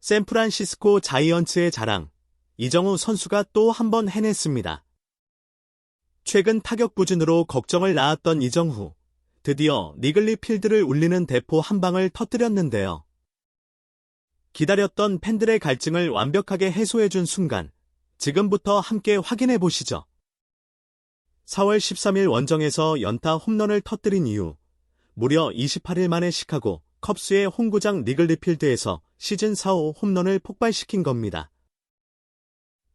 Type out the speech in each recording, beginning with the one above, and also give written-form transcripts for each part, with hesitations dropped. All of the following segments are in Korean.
샌프란시스코 자이언츠의 자랑, 이정후 선수가 또 한 번 해냈습니다. 최근 타격 부진으로 걱정을 낳았던 이정후, 드디어 리글리 필드를 울리는 대포 한 방을 터뜨렸는데요. 기다렸던 팬들의 갈증을 완벽하게 해소해준 순간, 지금부터 함께 확인해 보시죠. 4월 13일 원정에서 연타 홈런을 터뜨린 이후 무려 28일 만에 시카고 컵스의 홈구장 리글리 필드에서 시즌 4호 홈런을 폭발시킨 겁니다.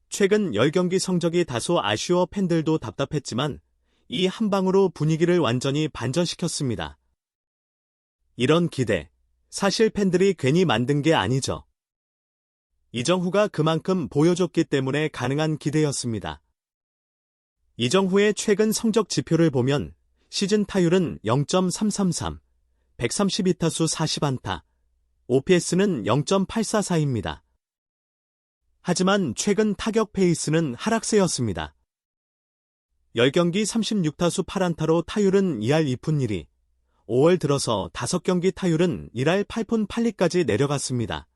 최근 10경기 성적이 다소 아쉬워 팬들도 답답했지만 이 한 방으로 분위기를 완전히 반전시켰습니다. 이런 기대, 사실 팬들이 괜히 만든 게 아니죠. 이정후가 그만큼 보여줬기 때문에 가능한 기대였습니다. 이정후의 최근 성적 지표를 보면 시즌 타율은 0.333, 132타수 40안타, OPS는 0.844입니다. 하지만 최근 타격 페이스는 하락세였습니다. 10경기 36타수 8안타로 타율은 2할 2푼 1리, 5월 들어서 5경기 타율은 1할 8푼 8리까지 내려갔습니다.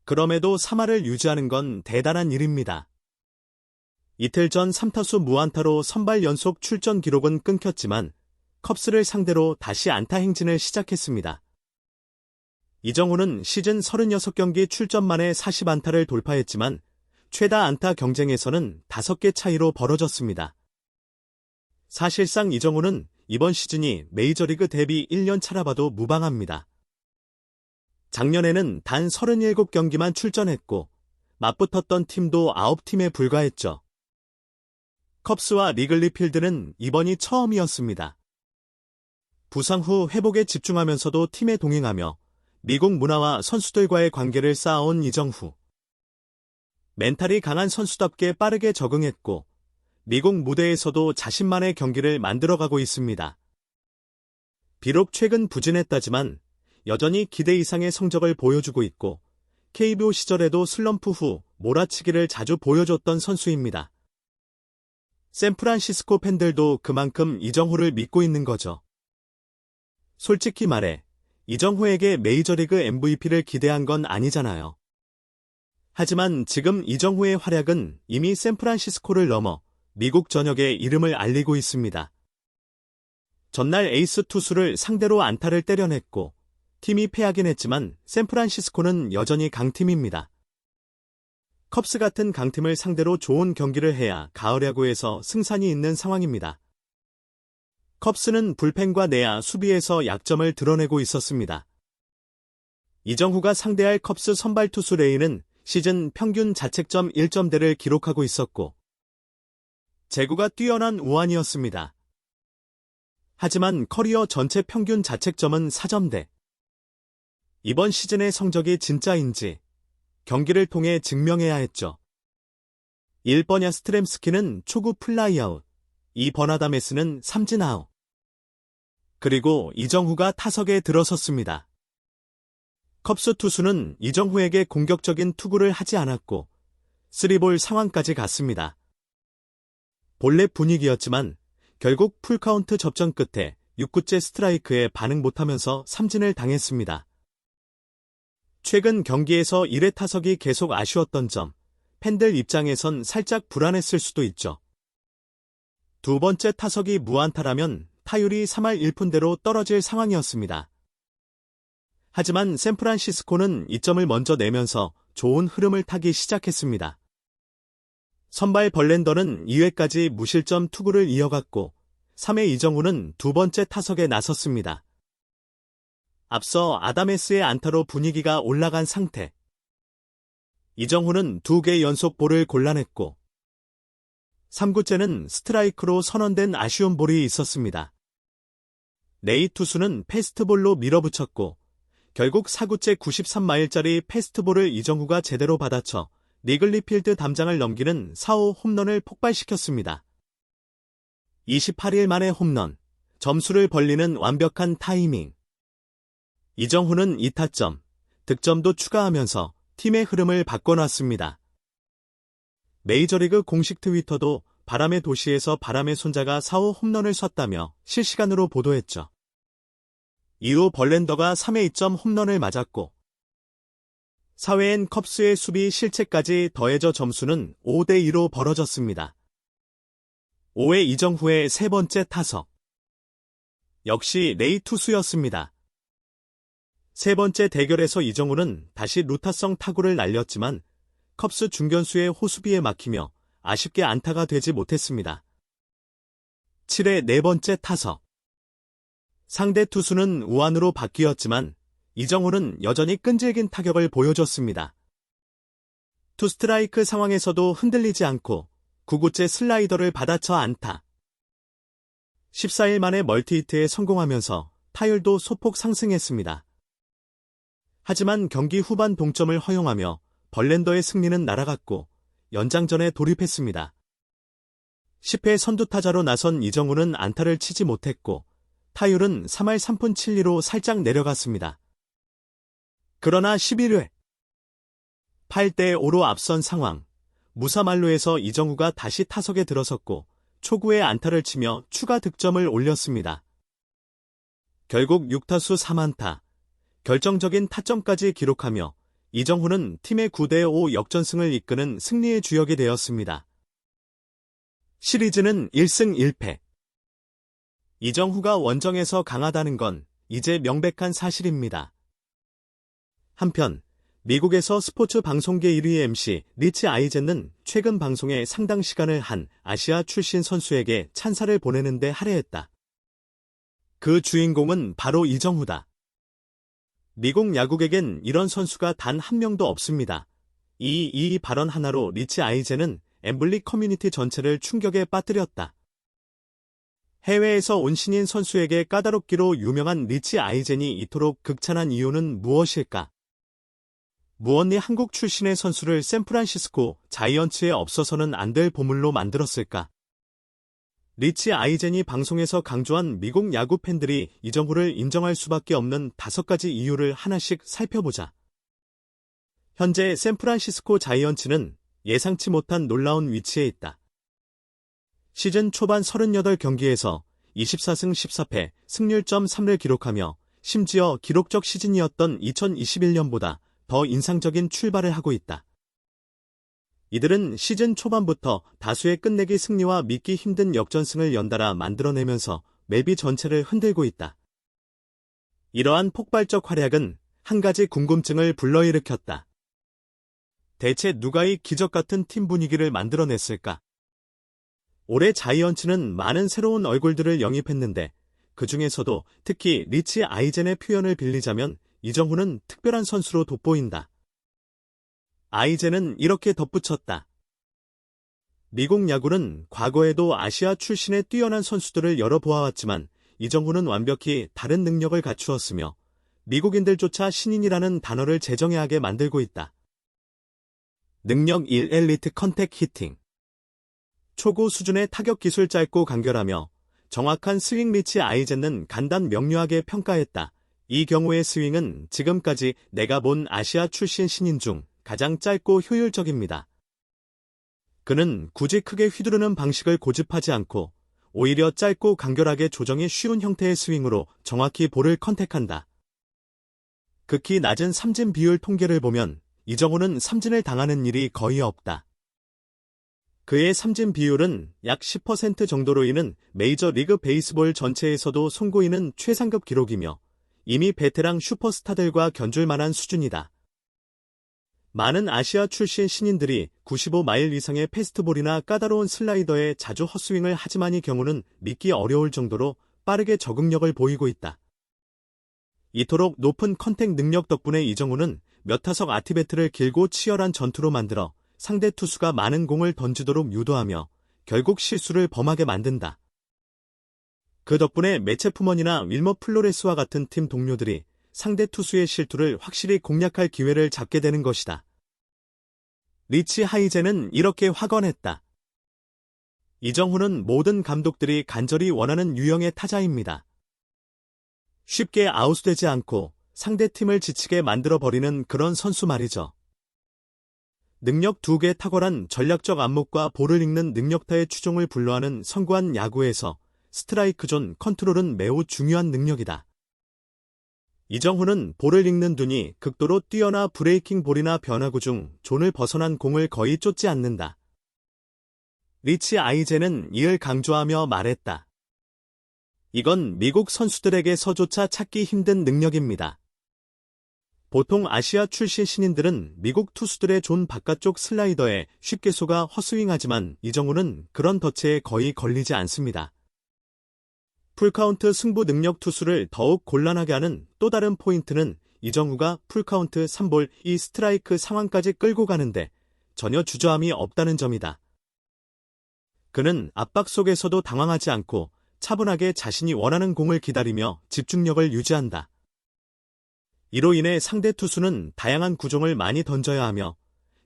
그럼에도 3할을 유지하는 건 대단한 일입니다. 이틀 전 3타수 무안타로 선발 연속 출전 기록은 끊겼지만 컵스를 상대로 다시 안타 행진을 시작했습니다. 이정후는 시즌 36경기 출전 만에 40안타를 돌파했지만 최다 안타 경쟁에서는 5개 차이로 벌어졌습니다. 사실상 이정후는 이번 시즌이 메이저리그 데뷔 1년 차라 봐도 무방합니다. 작년에는 단 37경기만 출전했고 맞붙었던 팀도 9팀에 불과했죠. 컵스와 리글리 필드는 이번이 처음이었습니다. 부상 후 회복에 집중하면서도 팀에 동행하며 미국 문화와 선수들과의 관계를 쌓아온 이정후. 멘탈이 강한 선수답게 빠르게 적응했고 미국 무대에서도 자신만의 경기를 만들어가고 있습니다. 비록 최근 부진했다지만 여전히 기대 이상의 성적을 보여주고 있고 KBO 시절에도 슬럼프 후 몰아치기를 자주 보여줬던 선수입니다. 샌프란시스코 팬들도 그만큼 이정후를 믿고 있는 거죠. 솔직히 말해 이정후에게 메이저리그 MVP를 기대한 건 아니잖아요. 하지만 지금 이정후의 활약은 이미 샌프란시스코를 넘어 미국 전역에 이름을 알리고 있습니다. 전날 에이스 투수를 상대로 안타를 때려냈고 팀이 패하긴 했지만 샌프란시스코는 여전히 강팀입니다. 컵스 같은 강팀을 상대로 좋은 경기를 해야 가을 야구에서 승산이 있는 상황입니다. 컵스는 불펜과 내야 수비에서 약점을 드러내고 있었습니다. 이정후가 상대할 컵스 선발 투수 레이는 시즌 평균 자책점 1점대를 기록하고 있었고 제구가 뛰어난 우완이었습니다. 하지만 커리어 전체 평균 자책점은 4점대. 이번 시즌의 성적이 진짜인지 경기를 통해 증명해야 했죠. 1번 야스트렘스키는 초구 플라이아웃, 2번 아다메스는 삼진 아웃. 그리고 이정후가 타석에 들어섰습니다. 컵스 투수는 이정후에게 공격적인 투구를 하지 않았고 3볼 상황까지 갔습니다. 본래 분위기였지만 결국 풀카운트 접전 끝에 6구째 스트라이크에 반응 못하면서 삼진을 당했습니다. 최근 경기에서 1회 타석이 계속 아쉬웠던 점, 팬들 입장에선 살짝 불안했을 수도 있죠. 두 번째 타석이 무안타라면 타율이 3할 1푼대로 떨어질 상황이었습니다. 하지만 샌프란시스코는 이점을 먼저 내면서 좋은 흐름을 타기 시작했습니다. 선발 벌렌더는 2회까지 무실점 투구를 이어갔고 3회 이정후는 두 번째 타석에 나섰습니다. 앞서 아다메스의 안타로 분위기가 올라간 상태. 이정후는 2개 연속 볼을 골라냈고 3구째는 스트라이크로 선언된 아쉬운 볼이 있었습니다. 레이 투수는 패스트볼로 밀어붙였고 결국 4구째 93마일짜리 패스트볼을 이정후가 제대로 받아쳐 리글리 필드 담장을 넘기는 4호 홈런을 폭발시켰습니다. 28일 만에 홈런, 점수를 벌리는 완벽한 타이밍. 이정후는 2타점, 득점도 추가하면서 팀의 흐름을 바꿔놨습니다. 메이저리그 공식 트위터도 바람의 도시에서 바람의 손자가 4호 홈런을 쐈다며 실시간으로 보도했죠. 이후 벌렌더가 3회 2점 홈런을 맞았고 사회엔 컵스의 수비 실책까지 더해져 점수는 5대2로 벌어졌습니다. 5회 이정후의 세 번째 타석. 역시 레이 투수였습니다. 세 번째 대결에서 이정후는 다시 루타성 타구를 날렸지만 컵스 중견수의 호수비에 막히며 아쉽게 안타가 되지 못했습니다. 7회 네 번째 타석. 상대 투수는 우완으로 바뀌었지만 이정후는 여전히 끈질긴 타격을 보여줬습니다. 투스트라이크 상황에서도 흔들리지 않고 9구째 슬라이더를 받아쳐 안타. 14일 만에 멀티히트에 성공하면서 타율도 소폭 상승했습니다. 하지만 경기 후반 동점을 허용하며 벌랜더의 승리는 날아갔고 연장전에 돌입했습니다. 10회 선두타자로 나선 이정후는 안타를 치지 못했고 타율은 3할 3푼 7리로 살짝 내려갔습니다. 그러나 11회 8대5로 앞선 상황, 무사만루에서 이정후가 다시 타석에 들어섰고 초구에 안타를 치며 추가 득점을 올렸습니다. 결국 6타수 3안타, 결정적인 타점까지 기록하며 이정후는 팀의 9대5 역전승을 이끄는 승리의 주역이 되었습니다. 시리즈는 1승 1패. 이정후가 원정에서 강하다는 건 이제 명백한 사실입니다. 한편 미국에서 스포츠 방송계 1위 MC 리치 아이젠은 최근 방송에 상당 시간을 한 아시아 출신 선수에게 찬사를 보내는데 할애했다. 그 주인공은 바로 이정후다. 미국 야구계겐 이런 선수가 단 한 명도 없습니다. 이 발언 하나로 리치 아이젠은 엠블리 커뮤니티 전체를 충격에 빠뜨렸다. 해외에서 온 신인 선수에게 까다롭기로 유명한 리치 아이젠이 이토록 극찬한 이유는 무엇일까? 무언니 한국 출신의 선수를 샌프란시스코 자이언츠에 없어서는 안 될 보물로 만들었을까? 리치 아이젠이 방송에서 강조한 미국 야구 팬들이 이정후를 인정할 수밖에 없는 5가지 이유를 하나씩 살펴보자. 현재 샌프란시스코 자이언츠는 예상치 못한 놀라운 위치에 있다. 시즌 초반 38경기에서 24승 14패, 승률점 3를 기록하며 심지어 기록적 시즌이었던 2021년보다 더 인상적인 출발을 하고 있다. 이들은 시즌 초반부터 다수의 끝내기 승리와 믿기 힘든 역전승을 연달아 만들어내면서 매비 전체를 흔들고 있다. 이러한 폭발적 활약은 한 가지 궁금증을 불러일으켰다. 대체 누가 이 기적 같은 팀 분위기를 만들어냈을까? 올해 자이언츠는 많은 새로운 얼굴들을 영입했는데 그 중에서도 특히 리치 아이젠의 표현을 빌리자면 이정후는 특별한 선수로 돋보인다. 아이젠은 이렇게 덧붙였다. 미국 야구는 과거에도 아시아 출신의 뛰어난 선수들을 열어보아왔지만 이정후는 완벽히 다른 능력을 갖추었으며 미국인들조차 신인이라는 단어를 재정해하게 만들고 있다. 능력 1 엘리트 컨택 히팅. 초고 수준의 타격 기술 짧고 간결하며 정확한 스윙. 리치 아이젠은 간단 명료하게 평가했다. 이 경우의 스윙은 지금까지 내가 본 아시아 출신 신인 중 가장 짧고 효율적입니다. 그는 굳이 크게 휘두르는 방식을 고집하지 않고 오히려 짧고 간결하게 조정이 쉬운 형태의 스윙으로 정확히 볼을 컨택한다. 극히 낮은 삼진 비율 통계를 보면 이정후는 삼진을 당하는 일이 거의 없다. 그의 삼진 비율은 약 10% 정도로 이는 메이저리그 베이스볼 전체에서도 손고이는 최상급 기록이며 이미 베테랑 슈퍼스타들과 견줄 만한 수준이다. 많은 아시아 출신 신인들이 95마일 이상의 패스트볼이나 까다로운 슬라이더에 자주 헛스윙을 하지만 이 경우는 믿기 어려울 정도로 빠르게 적응력을 보이고 있다. 이토록 높은 컨택 능력 덕분에 이정후는 몇 타석 아티배트를 길고 치열한 전투로 만들어 상대 투수가 많은 공을 던지도록 유도하며 결국 실수를 범하게 만든다. 그 덕분에 매체 푸먼이나 윌머 플로레스와 같은 팀 동료들이 상대 투수의 실투를 확실히 공략할 기회를 잡게 되는 것이다. 리치 아이젠은 이렇게 확언했다. 이정후는 모든 감독들이 간절히 원하는 유형의 타자입니다. 쉽게 아웃되지 않고 상대팀을 지치게 만들어버리는 그런 선수 말이죠. 능력 2개 탁월한 전략적 안목과 볼을 읽는 능력타의 추종을 불러하는 선구한 야구에서 스트라이크 존 컨트롤은 매우 중요한 능력이다. 이정후는 볼을 읽는 눈이 극도로 뛰어나 브레이킹 볼이나 변화구 중 존을 벗어난 공을 거의 쫓지 않는다. 리치 아이젠은 이를 강조하며 말했다. 이건 미국 선수들에게서조차 찾기 힘든 능력입니다. 보통 아시아 출신 신인들은 미국 투수들의 존 바깥쪽 슬라이더에 쉽게 속아 헛스윙하지만 이정후는 그런 덫에 거의 걸리지 않습니다. 풀카운트 승부 능력 투수를 더욱 곤란하게 하는 또 다른 포인트는 이정후가 풀카운트 3볼 2스트라이크 상황까지 끌고 가는데 전혀 주저함이 없다는 점이다. 그는 압박 속에서도 당황하지 않고 차분하게 자신이 원하는 공을 기다리며 집중력을 유지한다. 이로 인해 상대 투수는 다양한 구종을 많이 던져야 하며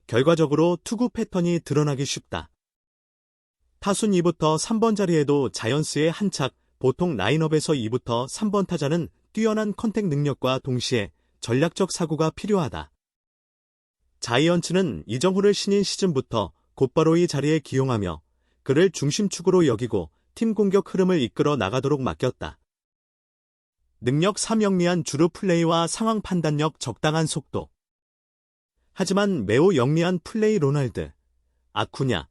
결과적으로 투구 패턴이 드러나기 쉽다. 타순 2부터 3번 자리에도 자이언츠의 한착, 보통 라인업에서 2부터 3번 타자는 뛰어난 컨택 능력과 동시에 전략적 사고가 필요하다. 자이언츠는 이정후를 신인 시즌부터 곧바로 이 자리에 기용하며 그를 중심축으로 여기고 팀 공격 흐름을 이끌어 나가도록 맡겼다. 능력 3 영리한 주루 플레이와 상황 판단력 적당한 속도. 하지만 매우 영리한 플레이 로날드, 아쿠냐,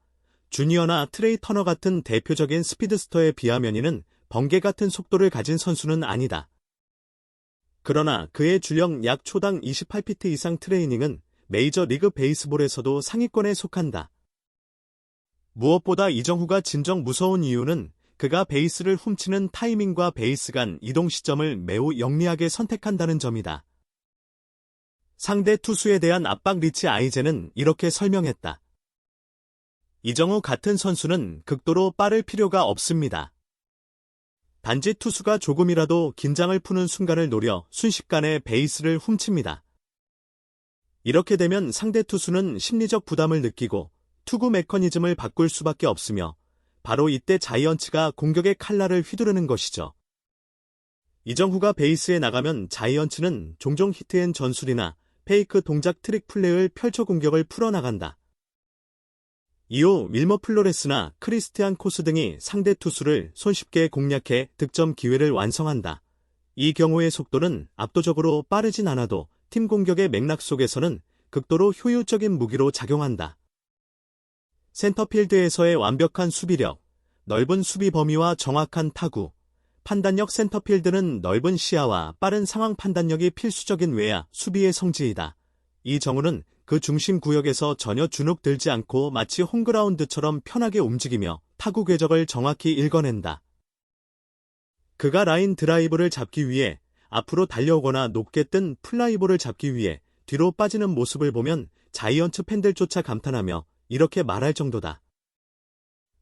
주니어나 트레이 터너 같은 대표적인 스피드스터에 비하면 이는 번개 같은 속도를 가진 선수는 아니다. 그러나 그의 주력 약 초당 28피트 이상 트레이닝은 메이저 리그 베이스볼에서도 상위권에 속한다. 무엇보다 이정후가 진정 무서운 이유는 그가 베이스를 훔치는 타이밍과 베이스 간 이동 시점을 매우 영리하게 선택한다는 점이다. 상대 투수에 대한 압박 리치 아이젠은 이렇게 설명했다. 이정후 같은 선수는 극도로 빠를 필요가 없습니다. 단지 투수가 조금이라도 긴장을 푸는 순간을 노려 순식간에 베이스를 훔칩니다. 이렇게 되면 상대 투수는 심리적 부담을 느끼고 투구 메커니즘을 바꿀 수밖에 없으며 바로 이때 자이언츠가 공격의 칼날을 휘두르는 것이죠. 이정후가 베이스에 나가면 자이언츠는 종종 히트앤 전술이나 페이크 동작 트릭 플레이를 펼쳐 공격을 풀어나간다. 이후 밀머 플로레스나 크리스티안 코스 등이 상대 투수를 손쉽게 공략해 득점 기회를 완성한다. 이 경우의 속도는 압도적으로 빠르진 않아도 팀 공격의 맥락 속에서는 극도로 효율적인 무기로 작용한다. 센터필드에서의 완벽한 수비력, 넓은 수비 범위와 정확한 타구, 판단력. 센터필드는 넓은 시야와 빠른 상황 판단력이 필수적인 외야 수비의 성지이다. 이정후는 그 중심 구역에서 전혀 주눅들지 않고 마치 홈그라운드처럼 편하게 움직이며 타구 궤적을 정확히 읽어낸다. 그가 라인 드라이브를 잡기 위해 앞으로 달려오거나 높게 뜬 플라이볼을 잡기 위해 뒤로 빠지는 모습을 보면 자이언츠 팬들조차 감탄하며 이렇게 말할 정도다.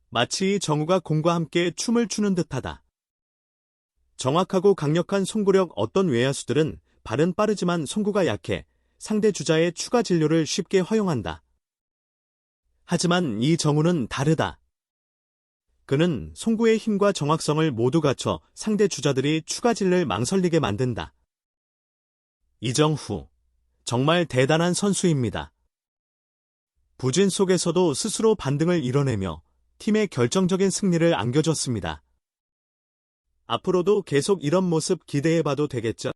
마치 정후가 공과 함께 춤을 추는 듯하다. 정확하고 강력한 송구력. 어떤 외야수들은 발은 빠르지만 송구가 약해 상대 주자의 추가 진료를 쉽게 허용한다. 하지만 이정후는 다르다. 그는 송구의 힘과 정확성을 모두 갖춰 상대 주자들이 추가 진를 망설이게 만든다. 이정후, 정말 대단한 선수입니다. 부진 속에서도 스스로 반등을 이뤄내며 팀의 결정적인 승리를 안겨줬습니다. 앞으로도 계속 이런 모습 기대해봐도 되겠죠?